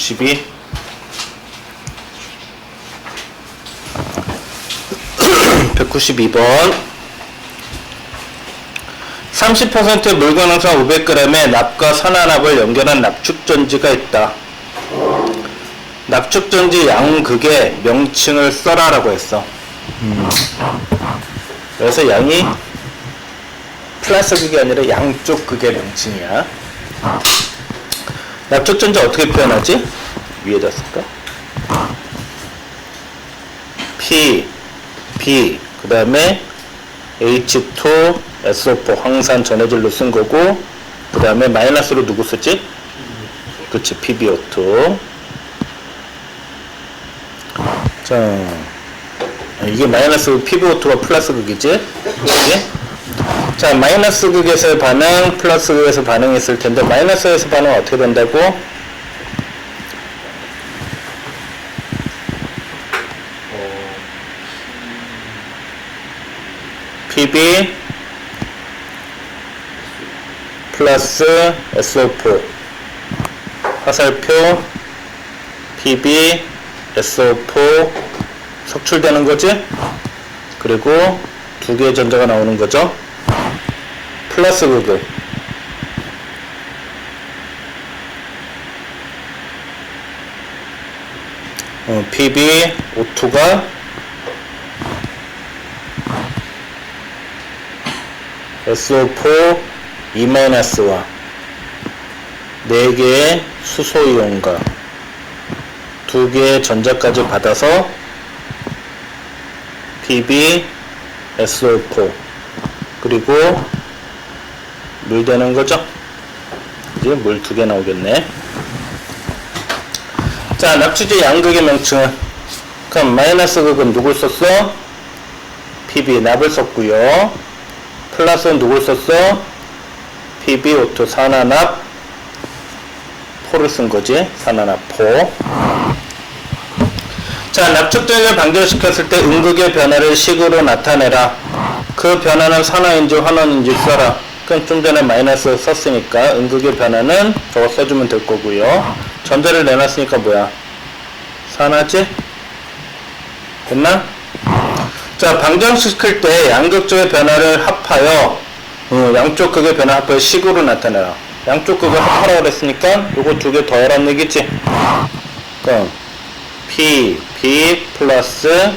192 192번 30%의 물광항산 500g에 납과 산화납을 연결한 납축전지가 있다. 납축전지 양극의 명칭을 써라 라고 했어. 그래서 양이 플러스 극이 아니라 양쪽 극의 명칭이야. 납축전지 어떻게 표현하지? 위에다 쓸까? P, B, 그 다음에 H2, SO4 황산 전해질로 쓴 거고, 그 다음에 마이너스로 누구 쓰지? 그치, PbO2. 자, 이게 마이너스 PbO2가 플러스 극이지? 그치? 자, 마이너스 극에서의 반응, 플러스 극에서 반응이 있을 텐데, 마이너스에서 반응은 어떻게 된다고? Pb 플러스 SO4 화살표 Pb SO4 석출되는 거지? 그리고 두 개의 전자가 나오는 거죠. 플러스 극은 PbO2가 SO4 2-와 4개의 수소이온과 2개의 전자까지 받아서 PbSO4 그리고 물 되는 거죠. 이제 물 2개 나오겠네. 자, 납축제 양극의 명칭은 그럼 마이너스 극은 누굴 썼어? Pb 납을 썼고요. 플러스는 누굴 썼어? PbO2 산화납 포를 쓴 거지. 산화납 포. 자, 납축전을 방전시켰을 때 음극의 변화를 식으로 나타내라. 그 변화는 산화인지 환원인지 써라. 그럼 좀 전에 마이너스 썼으니까 음극의 변화는 저거 써주면 될 거고요. 전자를 내놨으니까 뭐야? 산화지? 됐나? 자, 방정시킬 때 양극 쪽의 변화를 합하여 양쪽 극의 변화 합하여 식으로 나타내라. 양쪽 극을 합하라고 그랬으니까 요거 두 개 더하라는 얘기지. 그럼 P, B 플러스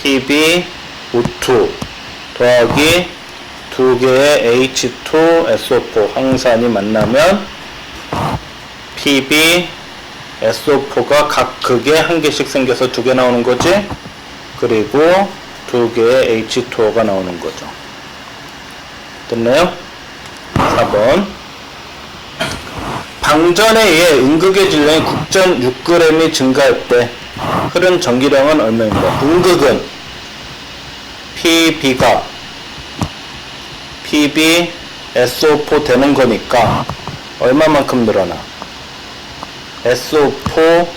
PbO2 더하기 두 개의 H2SO4 황산이 만나면 PbSO4가 각 극에 한 개씩 생겨서 두 개 나오는 거지. 그리고 두 개의 H2O가 나오는 거죠. 됐나요? 4번. 방전에 의해 음극의 질량이 9.6g이 증가했대. 흐른 전기량은 얼마입니다. 음극은 Pb가 PbSO4 되는 거니까 얼마만큼 늘어나? SO4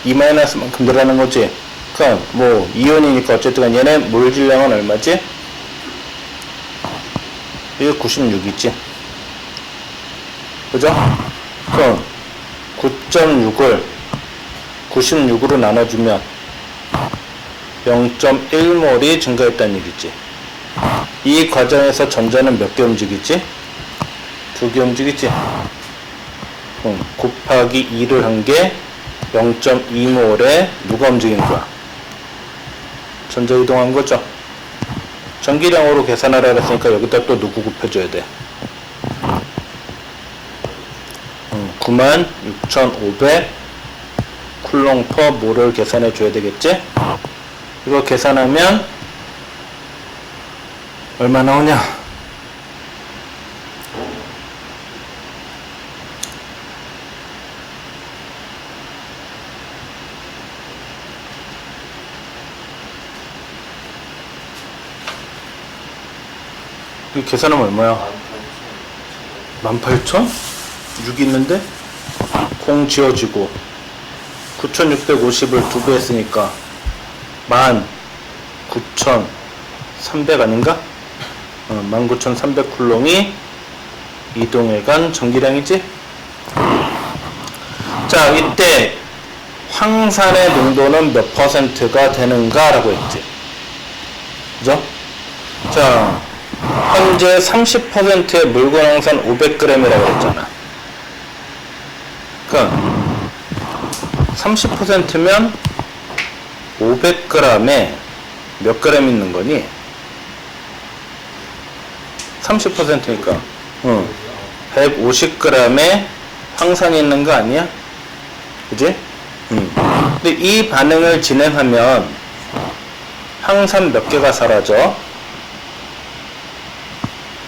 2-만큼 늘어나는 거지. 그럼 뭐 이온이니까 어쨌든 얘네 몰 질량은 얼마지? 이게 96이지. 그죠? 그럼 9.6을 96으로 나눠주면 0.1몰이 증가했다는 얘기지. 이 과정에서 전자는 몇 개 움직이지? 2개 움직이지. 곱하기 2를 한 게 0.2몰에 누가 움직인 거야? 전자 이동한 거죠. 전기량으로 계산하라 그랬으니까 여기다 또 누구 곱해줘야 돼? 96,500 쿨롱 퍼 몰을 계산해 줘야 되겠지? 이거 계산하면 얼마 나오냐? 이 계산하면 얼마야? 18,000? 6 있는데? 0 지워지고 9,650을 2배 했으니까 19,300 아닌가? 19,300 쿨롱이 이동해간 전기량이지? 자, 이때 황산의 농도는 몇 퍼센트가 되는가라고 했지. 그죠? 자, 현재 30%의 묽은 황산 500g이라고 했잖아. 그러니까 30%면 500g에 몇 g 있는 거니? 30%니까 150g에 황산이 있는 거 아니야? 그지? 근데 이 반응을 진행하면 황산 몇 개가 사라져?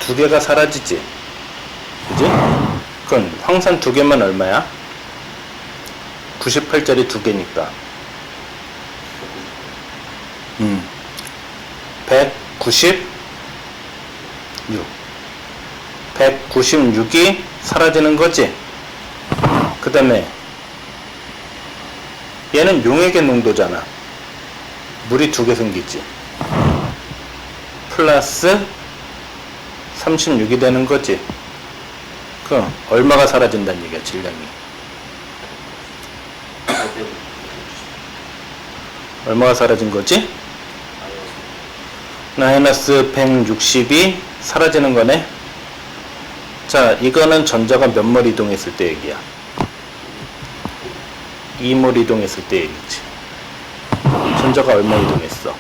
2개가 사라지지. 그지? 그럼 황산 2개면 얼마야? 98짜리 2개니까 196 196이 사라지는 거지. 그 다음에 얘는 용액의 농도잖아. 물이 2개 생기지. 플러스 36이 되는 거지. 그럼 얼마가 사라진다는 얘기야, 질량이. 얼마가 사라진 거지? 마이너스 160이 사라지는 거네. 자, 이거는 전자가 몇 몰 이동했을 때 얘기야? 2몰 이동했을 때 얘기지. 전자가 얼마 이동했어?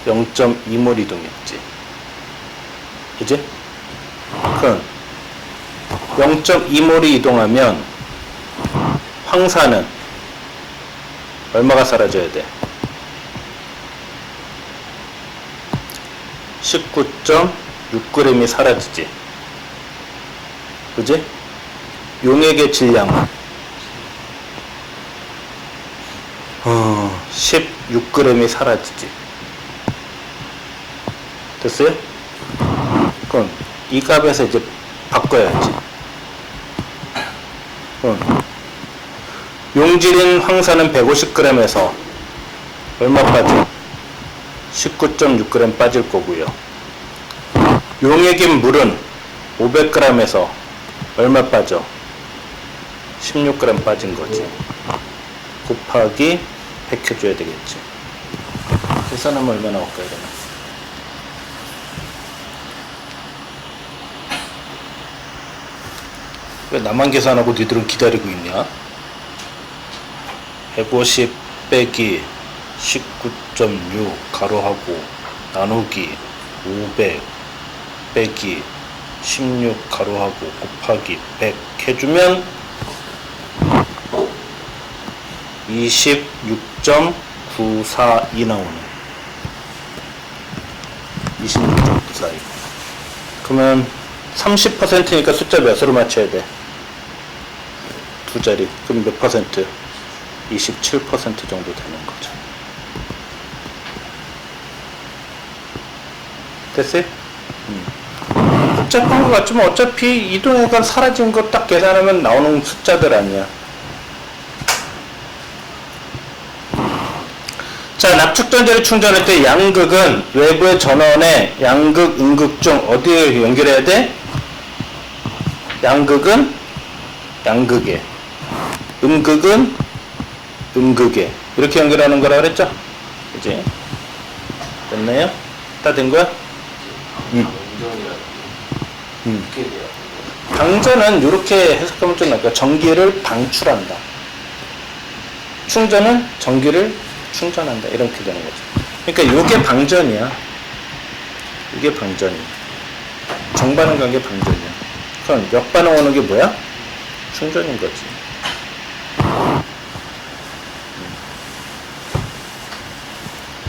0.2몰 이동했지. 그지? 그럼 0.2몰이 이동하면 황산은 얼마가 사라져야 돼? 19.6g이 사라지지. 그지? 용액의 질량은 16g이 사라지지. 됐어요? 그럼 이 값에서 이제 바꿔야지. 용질인 황산은 150g에서 얼마 빠져? 19.6g 빠질 거고요. 용액인 물은 500g에서 얼마 빠져? 16g 빠진 거지. 곱하기 100 해줘야 되겠지. 계산하면 얼마 나올까요, 그러면? 왜 나만 계산하고 니들은 기다리고 있냐? 150 빼기 19.6 가로하고 나누기 500 빼기 16 가로하고 곱하기 100 해주면 26.942 나오네. 26.942. 그러면 30%니까 숫자 몇으로 맞춰야 돼? 2자리. 그럼 몇 퍼센트? 27% 정도 되는 거죠. 됐어요? 복잡한 것 같지만 어차피 이동해가 사라진 거 딱 계산하면 나오는 숫자들 아니야. 자, 납축전자를 충전할 때 양극은 외부의 전원에 양극, 음극 중 어디에 연결해야 돼? 양극은 양극에, 음극은 음극에 이렇게 연결하는 거라 그랬죠? 그지? 됐나요? 다 된 거야? 방전은 이렇게 해석하면 좀 나을까? 전기를 방출한다. 충전은 전기를 충전한다. 이렇게 되는 거죠. 그러니까 이게 방전이야. 이게 방전이야. 정반응 관계 방전이야. 그럼 역반응 오는 게 뭐야? 충전인 거지.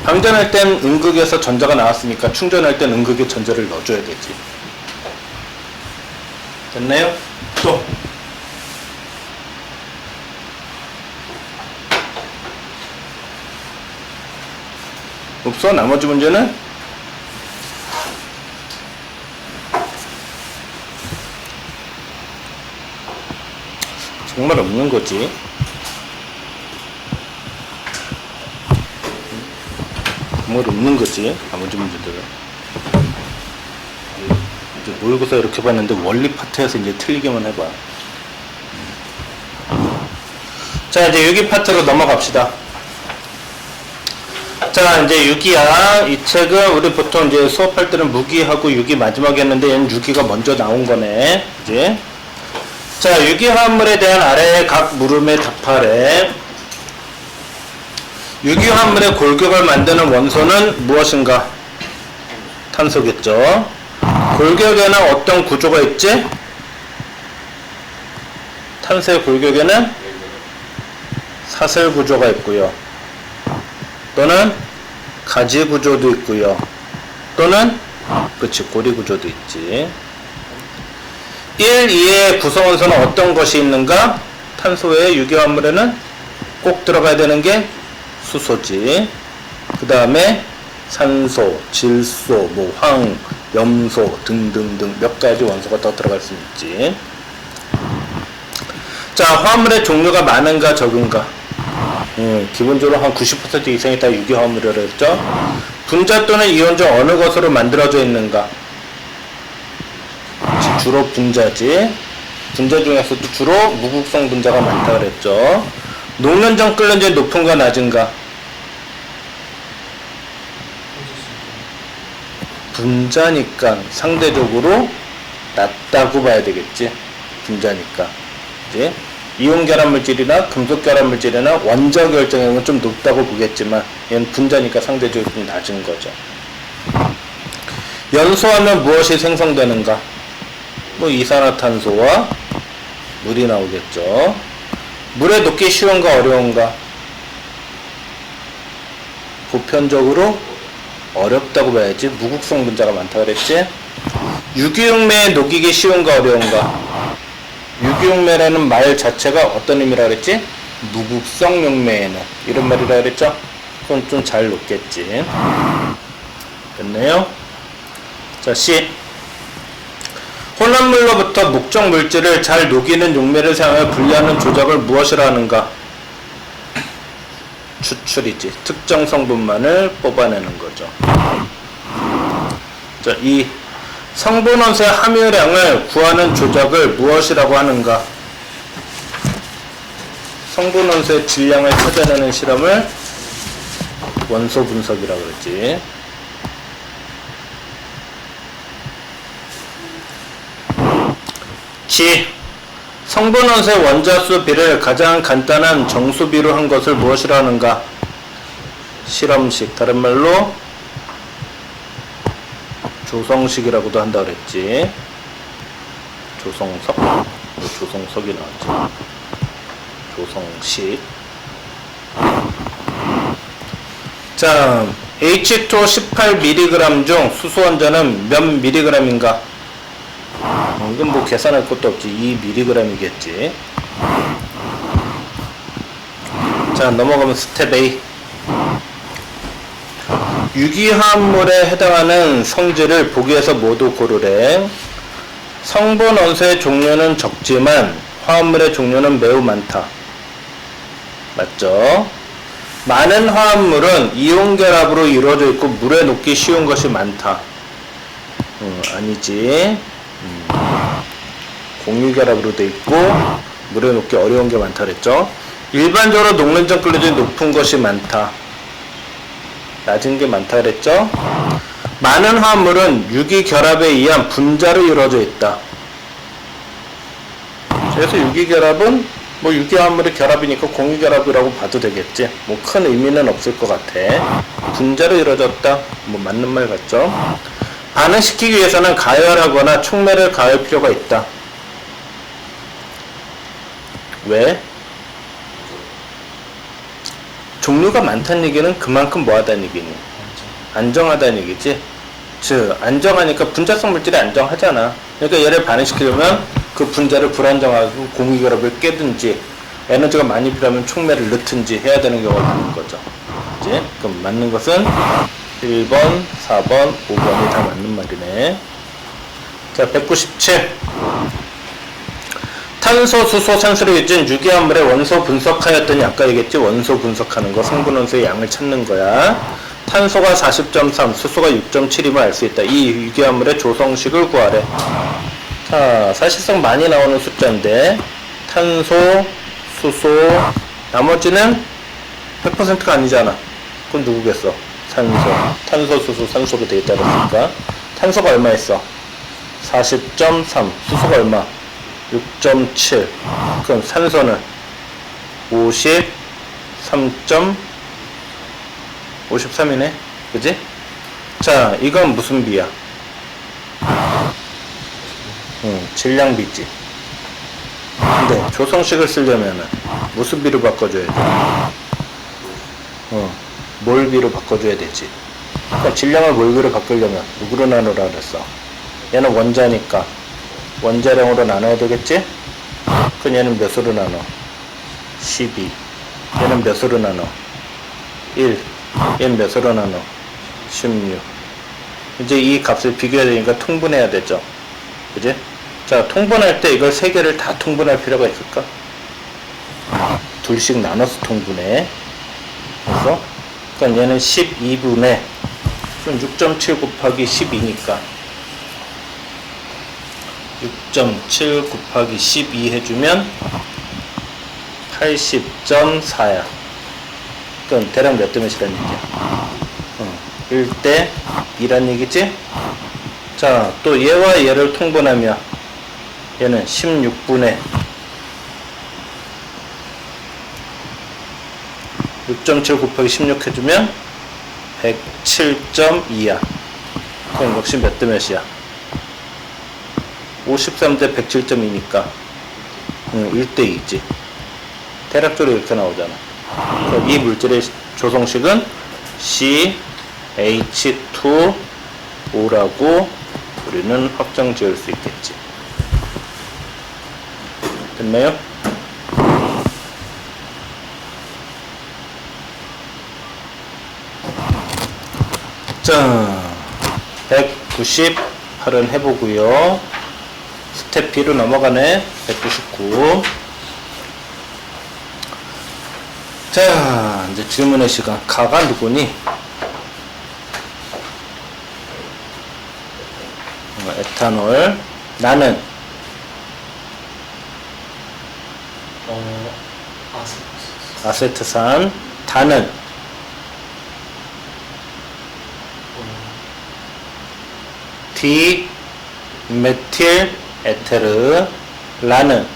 방전할 땐 음극에서 전자가 나왔으니까 충전할 땐 음극에 전자를 넣어줘야 되지. 됐나요? 또 없어? 나머지 문제는 정말 없는 거지. 정말 없는 거지. 나머지 문제들은 이제 모의고사 이렇게 봤는데 원리 파트에서 이제 틀리기만 해봐. 자, 이제 유기 파트로 넘어갑시다. 자, 이제 유기야. 이 책은 우리 보통 이제 수업할 때는 무기하고 유기 마지막에 했는데 얘는 유기가 먼저 나온 거네. 그지? 자, 유기화합물에 대한 아래의 각 물음에 답하래. 유기화합물의 골격을 만드는 원소는 무엇인가? 탄소겠죠. 골격에는 어떤 구조가 있지? 탄소의 골격에는 사슬 구조가 있고요. 또는 가지 구조도 있고요. 또는 그치 고리 구조도 있지. 1, 2의 구성원소는 어떤 것이 있는가? 탄소의 유기화합물에는 꼭 들어가야 되는 게 수소지. 그 다음에 산소, 질소, 뭐 황, 염소 등등등 몇 가지 원소가 더 들어갈 수 있지. 자, 화합물의 종류가 많은가 적은가? 기본적으로 한 90% 이상이 다 유기화합물이라고 했죠. 분자 또는 이온 중 어느 것으로 만들어져 있는가? 주로 분자지. 분자 중에서도 주로 무극성 분자가 많다고 그랬죠. 녹는 점 끓는 점이 높은가 낮은가? 분자니까 상대적으로 낮다고 봐야 되겠지. 분자니까. 이제 이온 결합 물질이나 금속 결합 물질이나 원자 결정량은 좀 높다고 보겠지만 얘는 분자니까 상대적으로 좀 낮은 거죠. 연소하면 무엇이 생성되는가? 뭐 이산화탄소와 물이 나오겠죠. 물에 녹기 쉬운가 어려운가? 보편적으로 어렵다고 봐야지. 무극성 분자가 많다고 그랬지. 유기용매에 녹이기 쉬운가 어려운가? 유기용매라는 말 자체가 어떤 의미라 그랬지? 무극성 용매에는 이런 말이라 그랬죠? 그건 좀 잘 녹겠지. 됐네요. 자, C. 혼합물로부터 목적 물질을 잘 녹이는 용매를 사용해 분리하는 조작을 무엇이라 하는가? 추출이지. 특정 성분만을 뽑아내는 거죠. 자, 이 성분원소의 함유량을 구하는 조작을 무엇이라고 하는가? 성분원소의 질량을 찾아내는 실험을 원소 분석이라고 그랬지. G. 성분원소의 원자수 비를 가장 간단한 정수비로 한 것을 무엇이라 하는가? 실험식. 다른 말로 조성식이라고도 한다 그랬지. 조성석? 조성석이 나왔지. 조성식. 자, H2O 18mg 중 수소 원자는 몇 mg인가? 이건 뭐 계산할 것도 없지. 2mg이겠지. 자, 넘어가면 스텝 A. 유기화합물에 해당하는 성질을 보기에서 모두 고르래. 성분 원소의 종류는 적지만 화합물의 종류는 매우 많다. 맞죠? 많은 화합물은 이온 결합으로 이루어져 있고 물에 녹기 쉬운 것이 많다. 아니지. 공유 결합으로 돼 있고 물에 녹기 어려운 게 많다 그랬죠. 일반적으로 녹는 점 끓는 점이 높은 것이 많다. 낮은 게 많다 그랬죠. 많은 화합물은 유기 결합에 의한 분자로 이루어져 있다. 그래서 유기 결합은 뭐 유기 화합물의 결합이니까 공유 결합이라고 봐도 되겠지. 뭐 큰 의미는 없을 것 같아. 분자로 이루어졌다. 뭐 맞는 말 같죠. 반응시키기 위해서는 가열하거나 촉매를 가할 필요가 있다. 왜? 종류가 많다는 얘기는 그만큼 뭐하다는 얘기니? 안정하다는 얘기지. 즉 안정하니까 분자성 물질이 안정하잖아. 그러니까 얘를 반응시키려면 그 분자를 불안정하고 공유결합을 깨든지 에너지가 많이 필요하면 촉매를 넣든지 해야 되는 경우가 많은 거죠. 그치? 그럼 맞는 것은 1번, 4번, 5번이 다 맞는 말이네. 자, 197. 탄소, 수소, 산소를 유지한 유기화합물의 원소 분석하였더니 아까 얘기했지. 원소 분석하는 거, 성분원소의 양을 찾는 거야. 탄소가 40.3, 수소가 6.7이면 알 수 있다. 이 유기화합물의 조성식을 구하래. 자, 사실상 많이 나오는 숫자인데 탄소, 수소, 나머지는 100%가 아니잖아. 그건 누구겠어? 산소. 탄소, 수소, 산소로 되어 있다니까. 탄소가 얼마 있어? 40.3. 수소가 얼마? 6.7. 그럼 산소는 53.53이네. 그지? 자, 이건 무슨 비야? 질량비지. 근데 조성식을 쓰려면은 무슨 비로 바꿔줘야 돼? 몰비로 바꿔줘야 되지. 그러니까 질량을 몰비로 바꾸려면 누구로 나누라 그랬어? 얘는 원자니까 원자량으로 나눠야 되겠지? 그럼 얘는 몇으로 나눠? 12. 얘는 몇으로 나눠? 1. 얘는 몇으로 나눠? 16. 이제 이 값을 비교해야 되니까 통분해야 되죠. 그지? 자, 통분할 때 이걸 세 개를 다 통분할 필요가 있을까? 둘씩 나눠서 통분해. 그래서 그러니까 얘는 12분의 6.7 곱하기 12니까 6.7 곱하기 12 해주면 80.4야. 그럼 대략 몇 대 몇이란 얘기야? 1대 2란 얘기지? 자, 또 얘와 얘를 통분하면 얘는 16분의 6.7 곱하기 16 해주면 107.2야. 그럼 역시 몇 대 몇이야? 53대 107.2니까 1대 2지. 대략적으로 이렇게 나오잖아. 그럼 이 물질의 조성식은 CH2O라고 우리는 확정 지을 수 있겠지. 됐나요? 자, 198은 해보고요. 스텝 B로 넘어가네. 199. 자, 이제 질문의 시간. 가가 누구니? 에탄올. 나는 아세트산. 다는 디메틸 에테르. 라는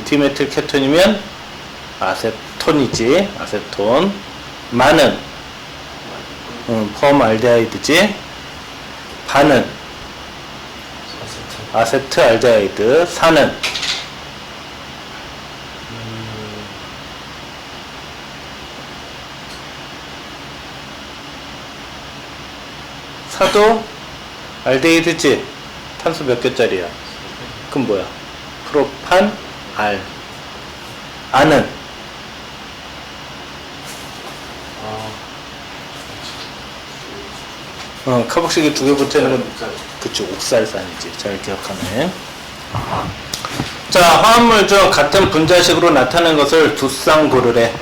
디메틸 케톤이면 아세톤이지. 아세톤. 마는 펌알데하이드지. 바는 아세트 알데하이드. 사는 사도 알데히드지. 탄소 몇 개짜리야? 그럼 뭐야? 프로판 알. 아는 카복식이 두 개 붙어있는 건 그치, 옥살산이지. 잘 기억하네. 자, 화합물 중 같은 분자식으로 나타낸 것을 두 쌍 고르래.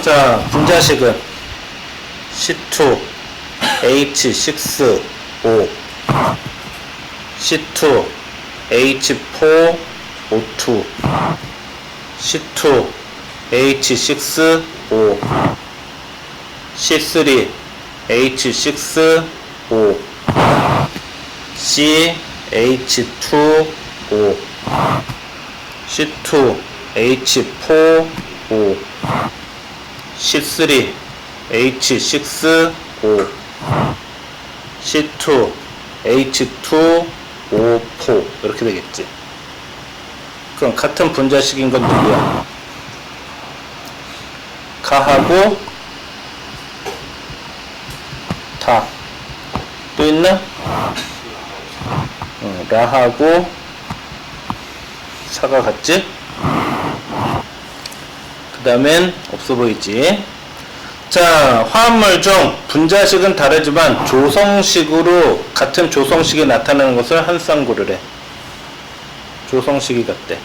자, 분자식은 C2H6O, C2H4O2, C2H6O, C3H6O, CH2O, C2H4O, C3H6O, C2H2O4 이렇게 되겠지. 그럼 같은 분자식인 건 누구야? 가하고 다. 또 있나? 라하고 사가 같지? 그 다음엔 없어 보이지? 자, 화합물 중 분자식은 다르지만 조성식으로 같은 조성식이 나타나는 것을 한 쌍 고르래. 조성식이 같대.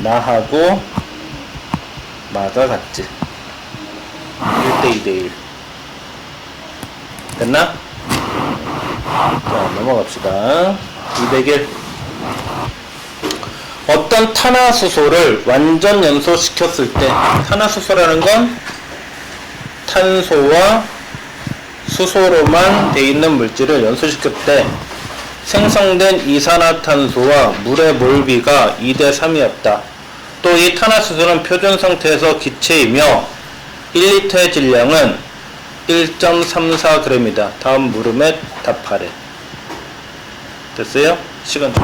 나하고 마가 같지. 1대 2대 1. 됐나? 자, 넘어갑시다. 201. 어떤 탄화수소를 완전 연소시켰을 때, 탄화수소라는 건 탄소와 수소로만 되어 있는 물질을 연소시켰을 때 생성된 이산화탄소와 물의 몰비가 2대 3이었다. 또 이 탄화수소는 표준 상태에서 기체이며 1리터의 질량은 1.34g이다. 다음 물음에 답하래. 됐어요? 시간 좀.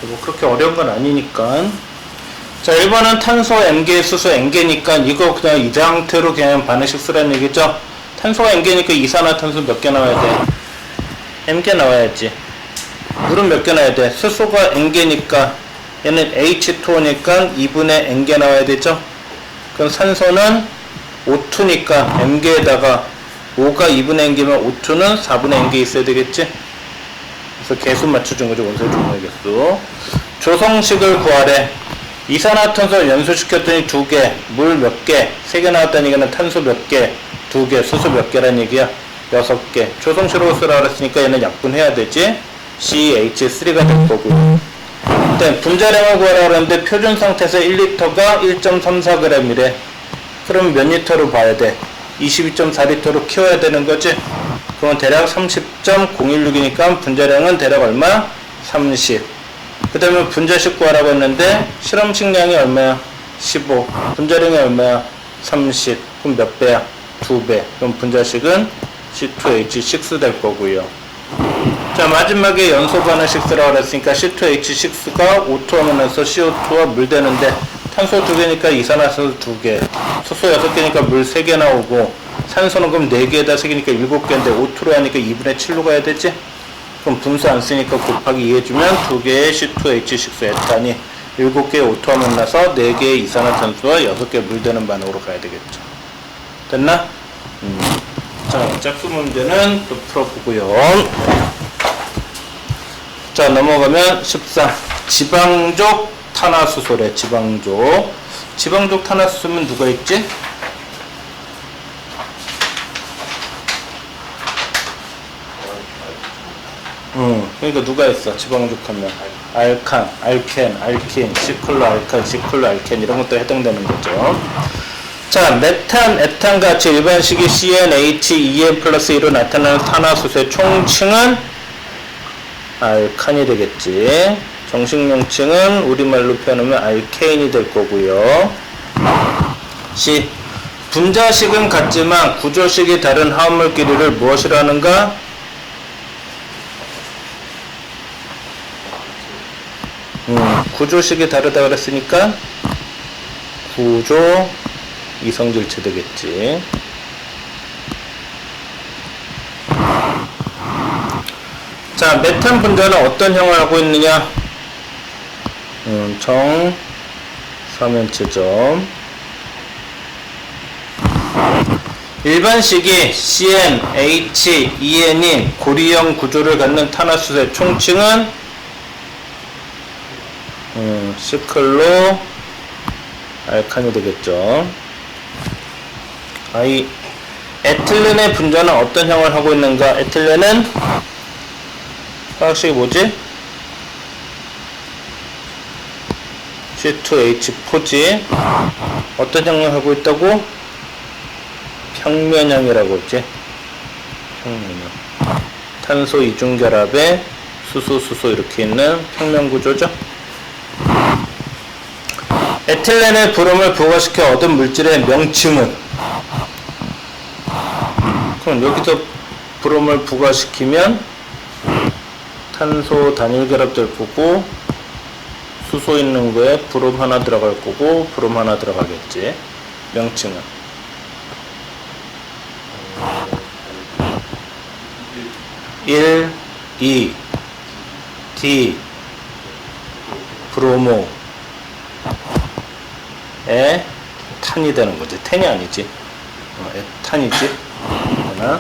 뭐 그렇게 어려운 건 아니니까. 자, 1번은 탄소 M개, 수소 N개니까 이거 그냥 이 상태로 그냥 반응식 쓰라는 얘기죠. 탄소가 N개니까 이산화탄소 몇 개 나와야 돼? M개 나와야지. 물은 몇 개 나와야 돼? 수소가 N개니까 얘는 H2O니까 2분의 N개 나와야 되죠. 그럼 산소는 O2니까 M개에다가 5가 2분의 N개면 O2는 4분의 N개 있어야 되겠지? 그래서 개수 맞춰준 거죠. 원소의 중력개수. 조성식을 구하래. 이산화탄소를 연소시켰더니 2개, 물 몇 개, 3개 나왔다는 얘기는 탄소 몇 개, 2개, 수소 몇 개란 얘기야? 6개. 조성식으로 쓰라 그랬으니까 얘는 약분해야 되지. CH3가 될 거고요. 일단 분자량을 구하라 그랬는데 표준 상태에서 1리터가 1.34g이래. 그럼 몇 리터로 봐야 돼? 22.4리터로 키워야 되는 거지? 그러면 대략 30.016이니까 분자량은 대략 얼마? 30. 그 다음에 분자식 구하라고 했는데 실험식량이 얼마야? 15. 분자량이 얼마야? 30. 그럼 몇 배야? 2배. 그럼 분자식은 C2H6 될 거고요. 자, 마지막에 연소 반응식 쓰라고 그랬으니까 C2H6가 O2 하면서 CO2와 물 되는데 탄소 2개니까 이산화탄소 2개, 수소 6개니까 물 3개 나오고, 산소는 그럼 4개에다 3개니까 7개인데 O2로 하니까 2분의 7로 가야 되지? 그럼 분수 안 쓰니까 곱하기 2 해주면 2개의 C2H6 에탄이 7개의 O2와 만나서 4개의 이산화탄소와 6개의 물 되는 반응으로 가야 되겠죠. 됐나? 자, 짝수 문제는 또 풀어보고요. 자, 넘어가면 14. 지방족 탄화수소래, 지방족. 지방족 탄화수소면 누가 있지? 그러니까 누가 있어? 지방족 하면. 알칸, 알켄, 알킨, 시클로 알칸, 시클로 알켄 이런 것도 해당되는 거죠. 자, 메탄, 에탄 같이 일반식이 CnH, EN 플러스 2로 나타나는 탄화수소의 총칭은 알칸이 되겠지. 정식 명칭은 우리말로 표현하면 알케인이 될 거고요. C. 분자식은 같지만 구조식이 다른 화합물끼리를 무엇이라 하는가? 구조식이 다르다 그랬으니까 구조 이성질체 되겠지. 자, 메탄 분자는 어떤 형을 하고 있느냐? 정사면체점. 일반식이 CN, H, EN인 고리형 구조를 갖는 탄화수소의 총칭은 시클로 알칸이 되겠죠. 이 에틸렌의 분자는 어떤 형을 하고 있는가? 에틸렌은 화학식이 뭐지? C2H4지. 어떤 형을 하고 있다고? 평면형이라고 했지. 평면형. 탄소 이중결합에 수소 이렇게 있는 평면 구조죠. 에틸렌에 브롬을 부가시켜 얻은 물질의 명칭은? 그럼 여기서 브롬을 부가시키면 탄소 단일 결합될 거고, 수소 있는 거에 브롬 하나 들어갈 거고, 브롬 하나 들어가겠지. 명칭은 1, 2, D, 브로모 에 탄이 되는 거지. 텐이 아니지. 에탄이지. 하나.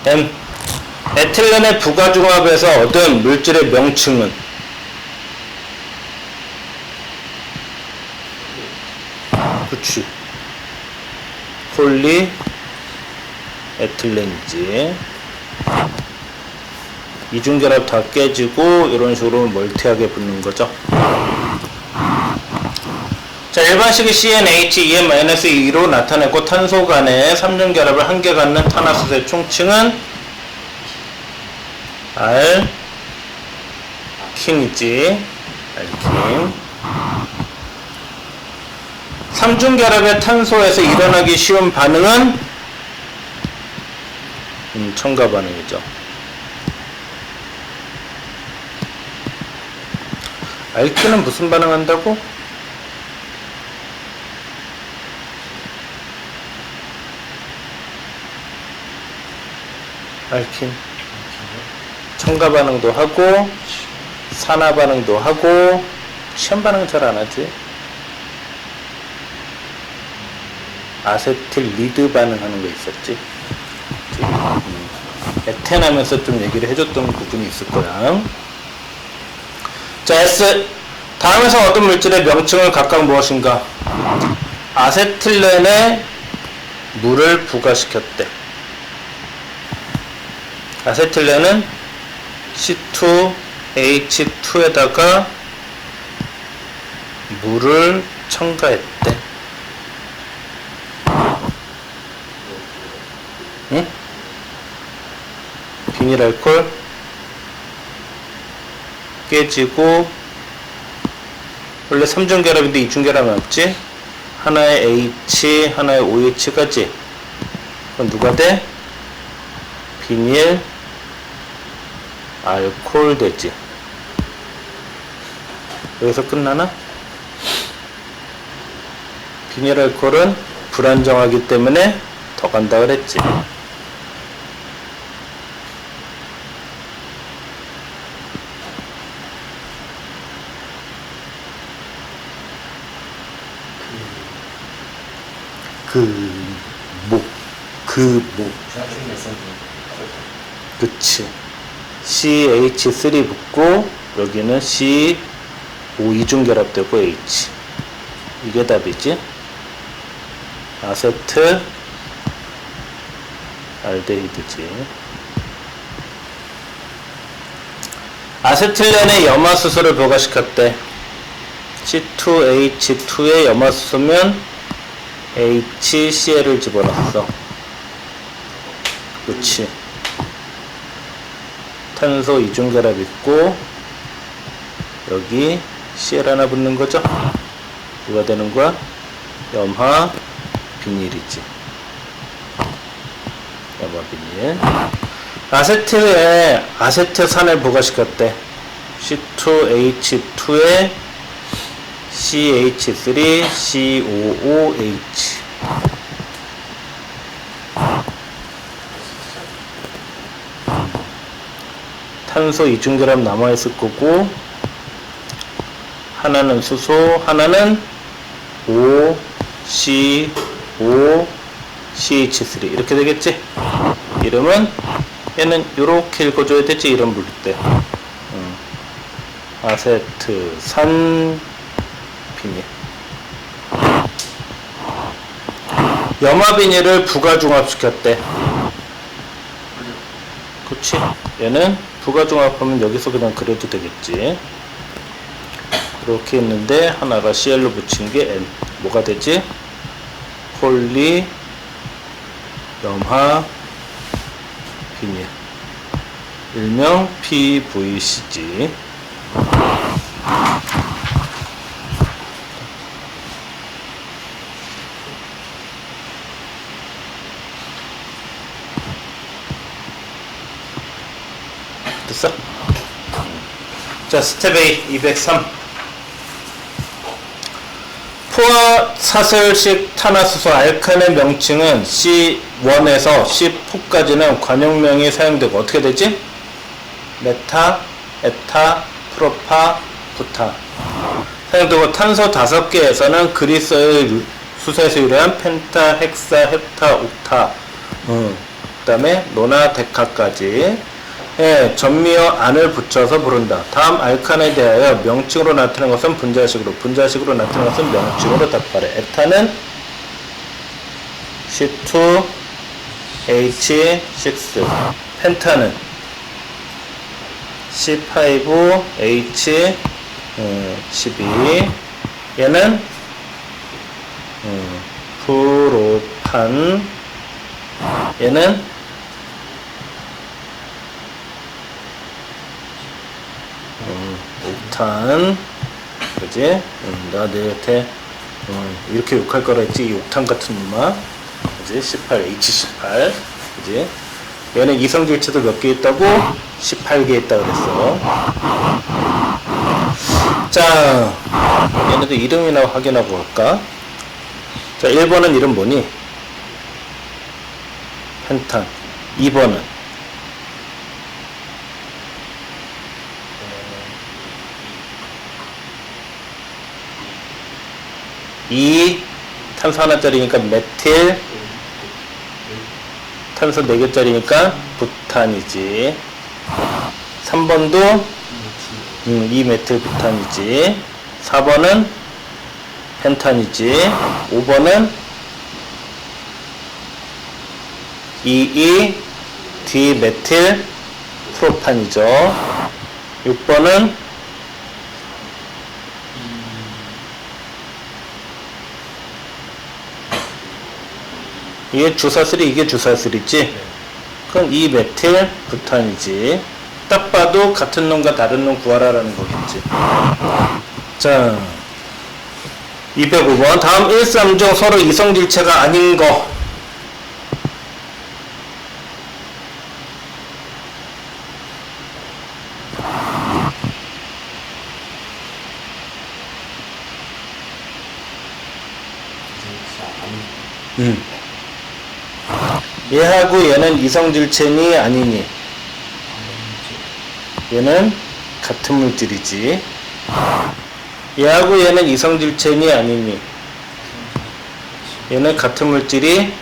M. 에틸렌의 부가중합에서 얻은 물질의 명칭은? 그치. 폴리 에틸렌이지. 이중결합 다 깨지고 이런 식으로 멀티하게 붙는 거죠. 자, 일반식이 CnH, EN-2로 나타내고 탄소 간에 3중결합을 한 개 갖는 탄화수소의 총칭은 알킨이지. 알킨. 3중결합의 탄소에서 일어나기 쉬운 반응은 첨가 반응이죠. 알킨은 무슨 반응한다고? 알킨 첨가 반응도 하고 산화 반응도 하고 시험 반응 잘 안 하지. 아세틸리드 반응하는 거 있었지. 에텐 하면서 좀 얘기를 해줬던 부분이 있을 거야. 자, S. 다음에서 얻은 물질의 명칭을 각각 무엇인가? 아세틸렌에 물을 부가시켰대. 아세틸렌은 C2H2에다가 물을 첨가했대. 응? 비닐알코올 깨지고, 원래 3중결합인데 2중결합은 없지? 하나의 H, 하나의 OH까지. 그럼 누가 돼? 비닐 알코올 되지. 여기서 끝나나? 비닐 알코올은 불안정하기 때문에 더 간다 그랬지. 그치. CH3 붙고 여기는 C5 이중결합되고 H. 이게 답이지. 아세트 알데히드지. 아세틸렌의 염화수소를 부가시켰대. C2H2에 염화수소면 HCl을 집어넣었어. 그치. 탄소 이중결합 있고 여기 Cl 하나 붙는 거죠. 뭐가 되는 거야? 염화 비닐이지. 염화 비닐. 아세틸에 아세트산을 부가시켰대. C2H2에 CH3, COOH. 탄소 이중결합 남아있을 거고, 하나는 수소, 하나는 O, C, O, CH3 이렇게 되겠지? 이름은 얘는 이렇게 읽어줘야 되지. 이름 부를 때 아세트산 비닐. 염화 비닐을 부가중합시켰대. 그치? 얘는 부가중합하면 여기서 그냥 그려도 되겠지. 이렇게 있는데 하나가 CL로 붙인 게 N. 뭐가 되지? 폴리 염화 비닐. 일명 PVC지. 됐어? 자, 스텝 A 203. 포화사슬식 탄화수소 알칸의 명칭은 C1에서 C4까지는 관용명이 사용되고 어떻게 되지? 메타, 에타, 프로파, 부타 사용되고 탄소 5개에서는 그리스의 수소에서 유래한 펜타, 헥사, 헵타, 옥타 그 다음에 노나, 데카까지 예, 전미어 안을 붙여서 부른다. 다음 알칸에 대하여 명칭으로 나타나는 것은 분자식으로, 분자식으로 나타나는 것은 명칭으로 답하래. 에타는 C2H6, 펜타는 C5H12, 얘는 프로판, 얘는 옥탄, 그지? 나 내 곁에 이렇게 욕할 거라 했지. 이 옥탄 같은 놈아, 그지? 18H18, 그지? 얘는 이성질체도 몇 개 있다고? 18개 있다 그랬어. 자, 얘네들 이름이나 확인하고 갈까? 자, 1번은 이름 뭐니? 펜탄. 2번은 탄소 하나짜리니까 메틸, 탄소 4개짜리니까 부탄이지. 3번도 2메틸 부탄이지. 4번은 펜탄이지. 5번은 2,2-디메틸 프로판이죠. 6번은 이게 주사슬이, 이게 주사슬이지. 그럼 2메틸 부탄이지. 딱 봐도 같은 놈과 다른 놈 구하라라는 거겠지. 자, 205번. 다음 1, 3 중 서로 이성질체가 아닌 거. 얘하고 얘는 이성질체니 아니니? 얘는 같은 물질이지. 얘하고 얘는 이성질체니 아니니? 얘는 같은 물질이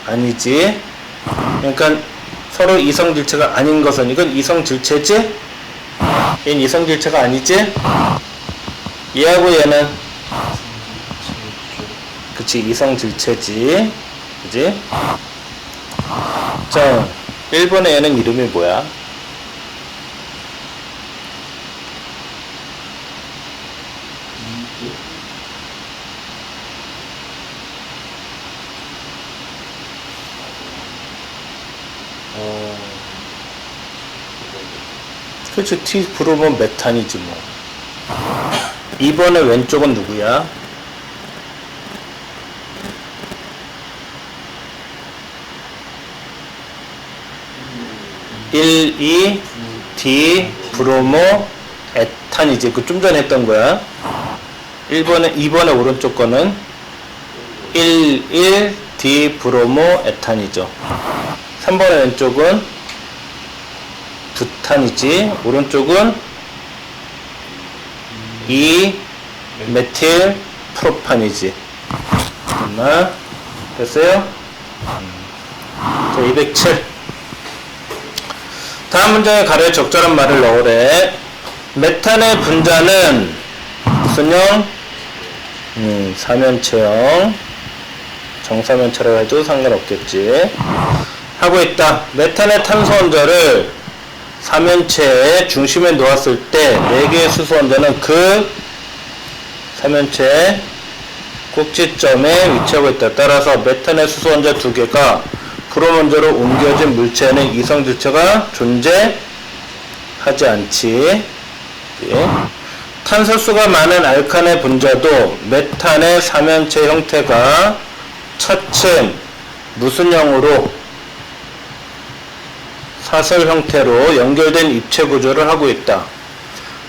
아니지. 그러니까 서로 이성질체가 아닌 것은 이건 이성질체지? 얘는 이성질체가 아니지? 얘하고 얘는 그치 이성질체지. 그치? 자 1번의 얘는 이름이 뭐야? 그치 T 브로몬 메탄이지 뭐. 2번의 왼쪽은 누구야? 1,2-D 브로모 에탄이지. 그 좀 전에 했던 거야. 2번의 오른쪽 거는 1,1-D 브로모 에탄이죠. 3번의 왼쪽은 부탄이지. 오른쪽은 2메틸 프로판이지. 됐나? 됐어요? 자, 207. 다음 문장에 가려에 적절한 말을 넣으래. 메탄의 분자는 무슨 형? 사면체형. 정사면체라고 해도 상관없겠지. 하고 있다. 메탄의 탄소 원자를 사면체의 중심에 놓았을 때 4개의 수소 원자는 그 사면체의 꼭지점에 위치하고 있다. 따라서 메탄의 수소 원자 2개가 브롬 원자로 옮겨진 물체에는 이성질체가 존재하지 않지. 예. 탄소수가 많은 알칸의 분자도 메탄의 사면체 형태가 차츰 무슨 형으로 사설 형태로 연결된 입체 구조를 하고 있다.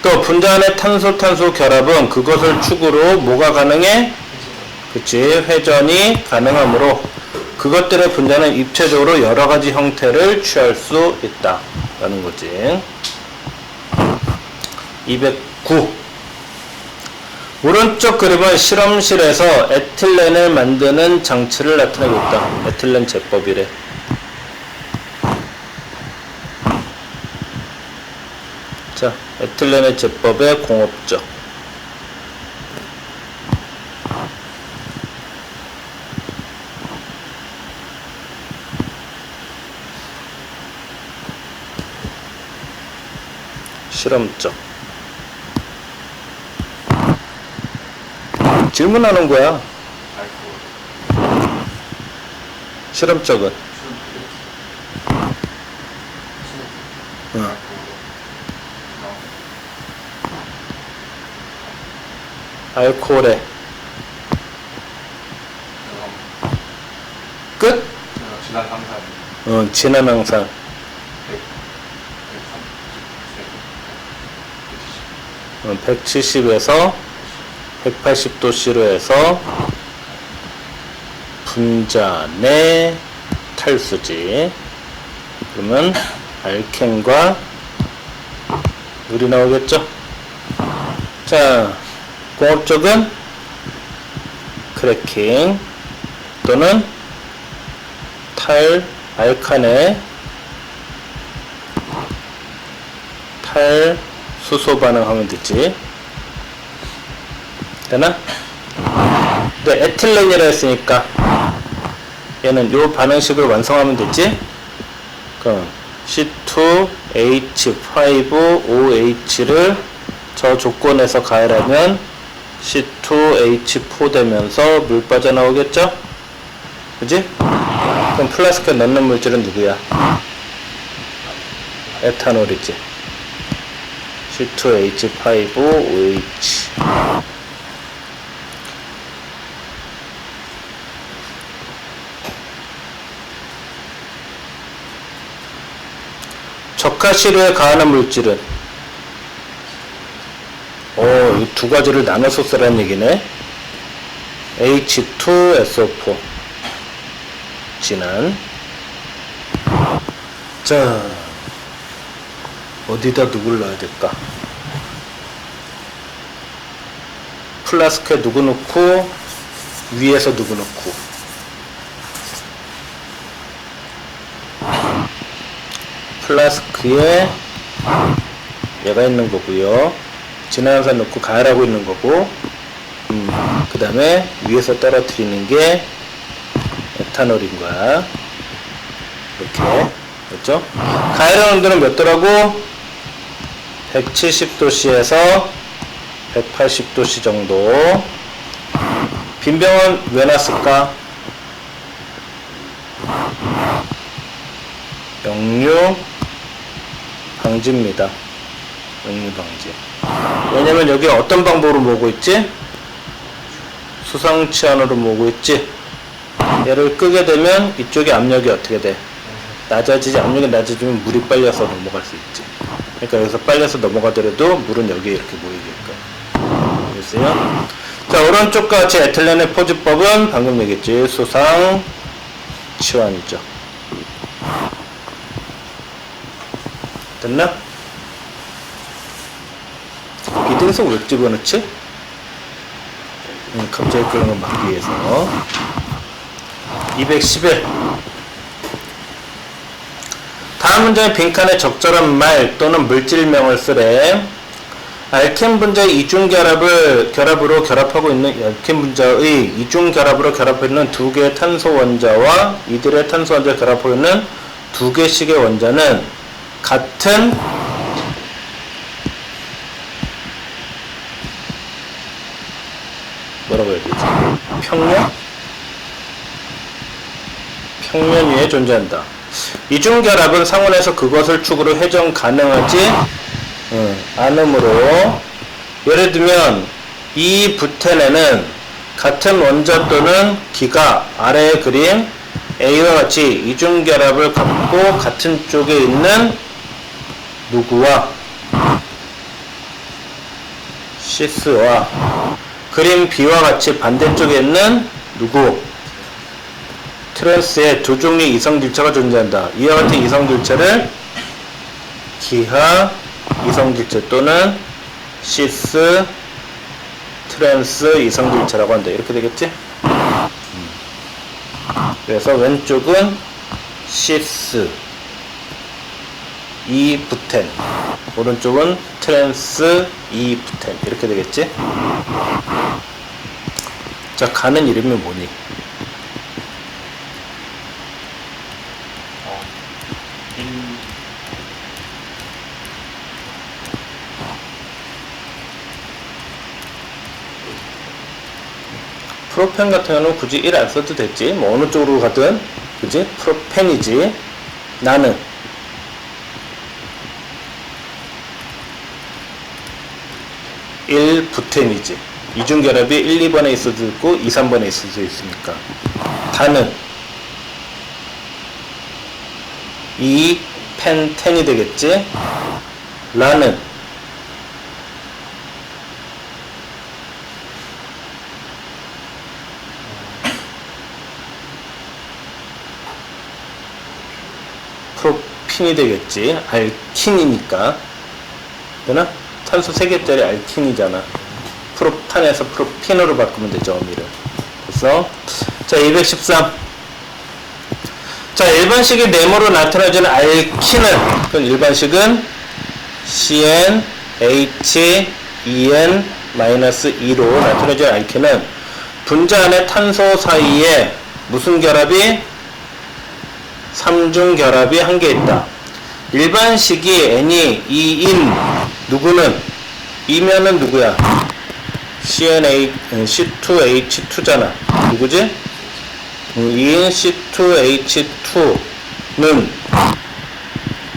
또 분자 안의 탄소-탄소 결합은 그것을 축으로 뭐가 가능해? 그치, 회전이 가능하므로 그것들의 분자는 입체적으로 여러가지 형태를 취할 수 있다 라는 거지. 209. 오른쪽 그림은 실험실에서 에틸렌을 만드는 장치를 나타내고 있다. 에틸렌 제법이래. 자, 에틸렌의 제법의 공업적. 실험적. 질문하는 거야. 실험적은. 알코올에 끝? 진한 항상. 170에서 180도씨로 해서 분자 내 탈수지. 그러면 알켄과 물이 나오겠죠. 자, 공업적은 크래킹 또는 알칸의 수소 반응하면 되지. 되나? 근데 에틸렌이라 했으니까 얘는 요 반응식을 완성하면 되지. 그럼 C2H5OH를 저 조건에서 가열하면 C2H4 되면서 물 빠져나오겠죠? 그지? 그럼 플라스크에 넣는 물질은 누구야? 에탄올이지. C2H5OH. 적화시료에 가하는 물질은 이 두 가지를 나눠서 쓰라는 얘기네. H2SO4 진한. 자, 어디다 누구를 넣어야 될까? 플라스크에 누구 넣고 위에서 누구 넣고. 플라스크에 얘가 있는 거고요. 진한 화산 넣고 가열하고 있는 거고. 그 다음에 위에서 떨어뜨리는 게 에탄올인 거야. 이렇게. 그렇죠? 가열한 온도는 몇 도라고? 170도씨에서 180도씨 정도. 빈병은 왜 놨을까? 역류 방지입니다. 역류 방지. 왜냐면 여기 어떤 방법으로 모으고 있지? 수상치안으로 모으고 있지? 얘를 끄게 되면 이쪽에 압력이 어떻게 돼? 낮아지지. 압력이 낮아지면 물이 빨려서 넘어갈 수 있지. 그러니까 여기서 빨려서 넘어가더라도 물은 여기에 이렇게 모이게끔. 알겠어요? 자, 오른쪽과 같이 에틸렌의 포집법은 방금 얘기했지. 수상 치환이죠. 됐나? 비등석 왜 집어넣지? 갑자기 그런 거 막기 위해서. 211. 다음 문제는 빈칸에 적절한 말 또는 물질명을 쓰래. 알켄 분자의 결합으로 결합하고 있는 알켄 분자의 이중 결합으로 결합하고 있는 두 개의 탄소 원자와 이들의 탄소 원자를 결합하고 있는 두 개씩의 원자는 같은 뭐라고 해야 되지? 평면 위에 존재한다. 이중결합은 상온에서 그것을 축으로 회전 가능하지 않으므로, 예를 들면 이 부텐에는 같은 원자 또는 기가 아래에 그린 A와 같이 이중결합을 갖고 같은 쪽에 있는 누구와 시스와 그림 B와 같이 반대쪽에 있는 누구 트랜스에 두 종류의 이성질체가 존재한다. 이와 같은 이성질체를 기하 이성질체 또는 시스 트랜스 이성질체라고 한다. 이렇게 되겠지? 그래서 왼쪽은 시스 이 부텐, 오른쪽은 트랜스 이 부텐. 이렇게 되겠지? 자, 가는 이름이 뭐니? 프로펜 같은 경우는 굳이 1 안 써도 됐지. 뭐 어느 쪽으로 가든, 그지? 프로펜이지. 나는 1부텐이지. 이중결합이 1, 2번에 있을 수도 있고 2, 3번에 있을 수도 있으니까. 다는 2펜텐이 되겠지. 라는 프로핀이 되겠지. 알킨이니까. 되나? 탄소 3개짜리 알킨이잖아. 프로판에서 프로핀으로 바꾸면 되죠, 어미를. 그래서 자, 213. 자, 일반식이 네모로 나타나주는 알킨은, 그건 일반식은 CN, H, EN-2로 나타나주는 알킨은 분자 안에 탄소 사이에 무슨 결합이? 3중 결합이 한 개 있다. 일반식이 N이 2인 누구는? 이면은 누구야? C2H2잖아. 누구지? 2인 C2H2는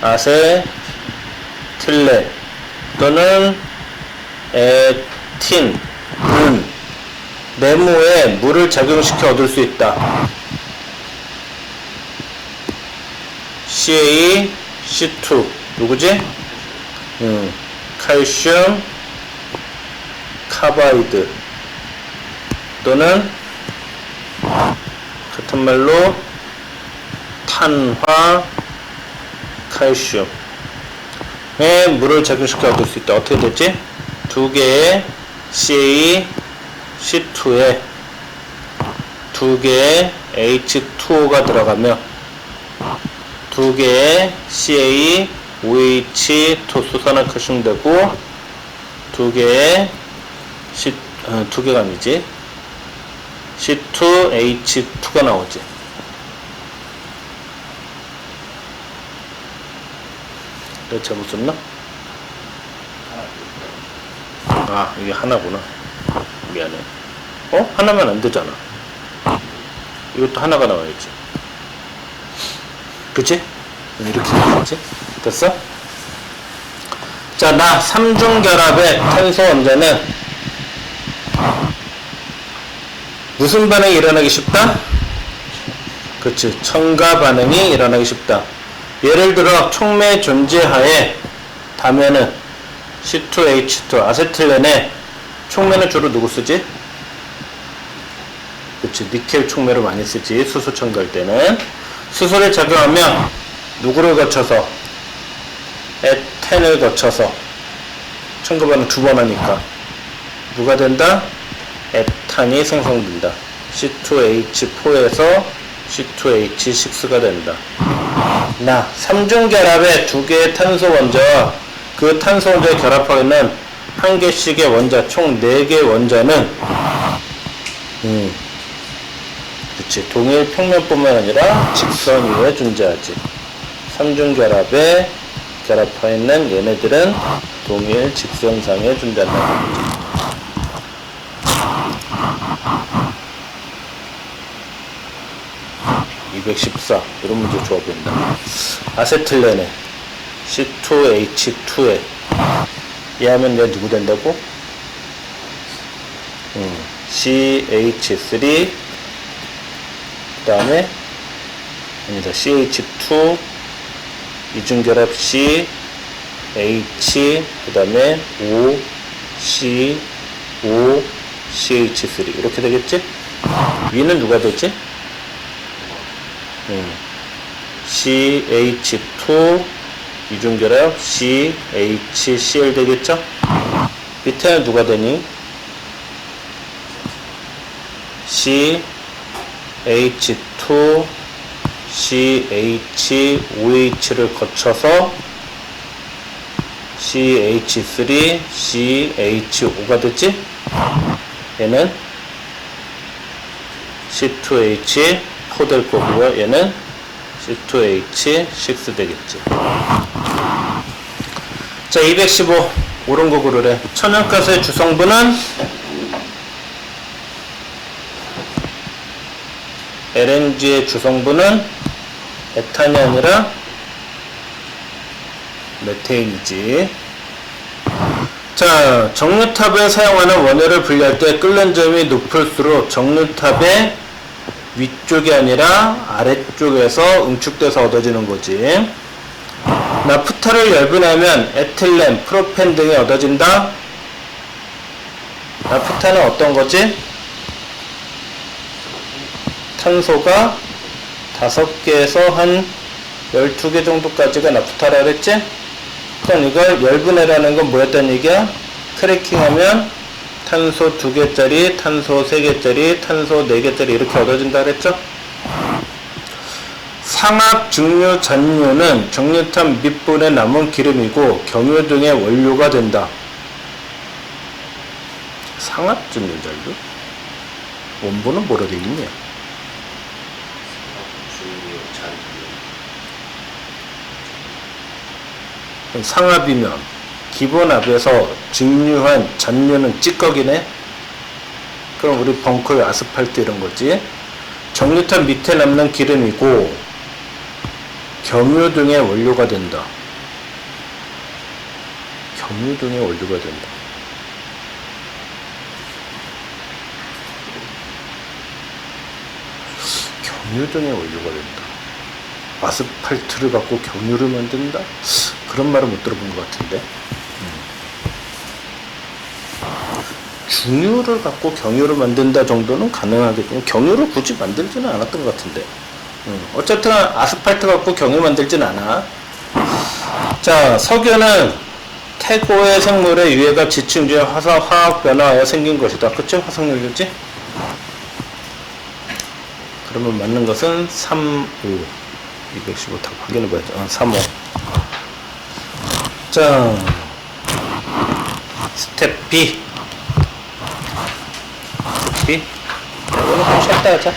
아세틸레 또는 에틴은 네모에 물을 작용시켜 얻을 수 있다. CA, C2 누구지? 칼슘 카바이드 또는 같은 말로 탄화, 칼슘에 물을 작용시켜 얻을 수 있다. 어떻게 되지? 두 개의 CaC2에 두 개의 H2O가 들어가며 두 개의 CaOH 토수산화칼슘 되고 두 개의 두 개가 아니지 C2H2가 나오지. 내가 잘못 썼나? 아, 이게 하나구나. 미안해. 하나면 안 되잖아. 이것도 하나가 나와야지. 그치? 이렇게 나와야지. 됐어? 자, 나 삼중결합의 탄소 원자는 무슨 반응이 일어나기 쉽다? 그치. 첨가 반응이 일어나기 쉽다. 예를 들어 촉매 존재하에 다면은 C2H2 아세틸렌에 촉매는 주로 누구 쓰지? 그치. 니켈 촉매를 많이 쓰지. 수소 첨가할 때는. 수소를 작용하면 누구를 거쳐서? 에텐을 거쳐서 첨가 반응 두 번 하니까 누가 된다? 에탄이 생성된다. C2H4에서 C2H6가 된다. 나 삼중결합의 두 개의 탄소 원자와 그 탄소 원자의 결합하게 있는 한 개씩의 원자, 총 4개의 원자는 그치. 동일 평면뿐만 아니라 직선 위에 존재하지. 삼중결합에 결합하여 있는 얘네들은 동일 직선상에 존재한다는 거지. 214 이런 문제 좋아 보인다. 아세틸렌에 C2H2에 얘하면 얘 누구 된다고? CH3 그 다음에 아니다. CH2 이중결합 C H 그 다음에 O C O CH3 이렇게 되겠지? 위는 누가 되지? CH2 이중결합 CHCl 되겠죠? 밑에는 누가 되니? CH2 CHOH를 거쳐서 CH3 CHO가 됐지? 얘는 C2H4 될 거고요. 얘는 C2H6 되겠지. 자, 215 옳은 거 고르래. 천연가스의 주성분은 LNG의 주성분은 에탄이 아니라 메테인이지. 자, 정류탑에 사용하는 원료를 분리할 때 끓는 점이 높을수록 정류탑의 위쪽이 아니라 아래쪽에서 응축돼서 얻어지는 거지. 나프타를 열분하면 에틸렌, 프로펜 등이 얻어진다. 나프타는 어떤 거지? 탄소가 5개에서 한 12개 정도까지가 나프타라 그랬지? 그럼 이걸 열분해라는 건 뭐였단 얘기야? 크래킹하면 탄소 2개짜리, 탄소 3개짜리, 탄소 4개짜리 이렇게 얻어진다 그랬죠? 상압, 증류, 잔류는 정류탑 밑분에 남은 기름이고 경유 등의 원료가 된다. 상압, 증류, 잔류? 원본은 뭐라 되어 있냐? 상압이면 기본압에서 증류한 잔류는 찌꺼기네. 그럼 우리 벙커, 아스팔트 이런 거지. 정류탑 밑에 남는 기름이고 경유 등의 원료가 된다. 경유 등의 원료가 된다. 경유 등의 원료가 된다. 아스팔트를 갖고 경유를 만든다? 그런 말은 못 들어본 것 같은데. 중유를 갖고 경유를 만든다 정도는 가능하겠지만 경유를 굳이 만들지는 않았던 것 같은데. 어쨌든 아스팔트 갖고 경유 만들진 않아. 자, 석유는 태고의 생물의 유해가 지층주의 화학 변화하여 생긴 것이다. 그치? 화석연료지? 그러면 맞는 것은 3, 5. 215 다 확인해봐야죠. 3, 5. 자, 스텝 B. 스텝 B. 이거는 좀 쉽다 하자.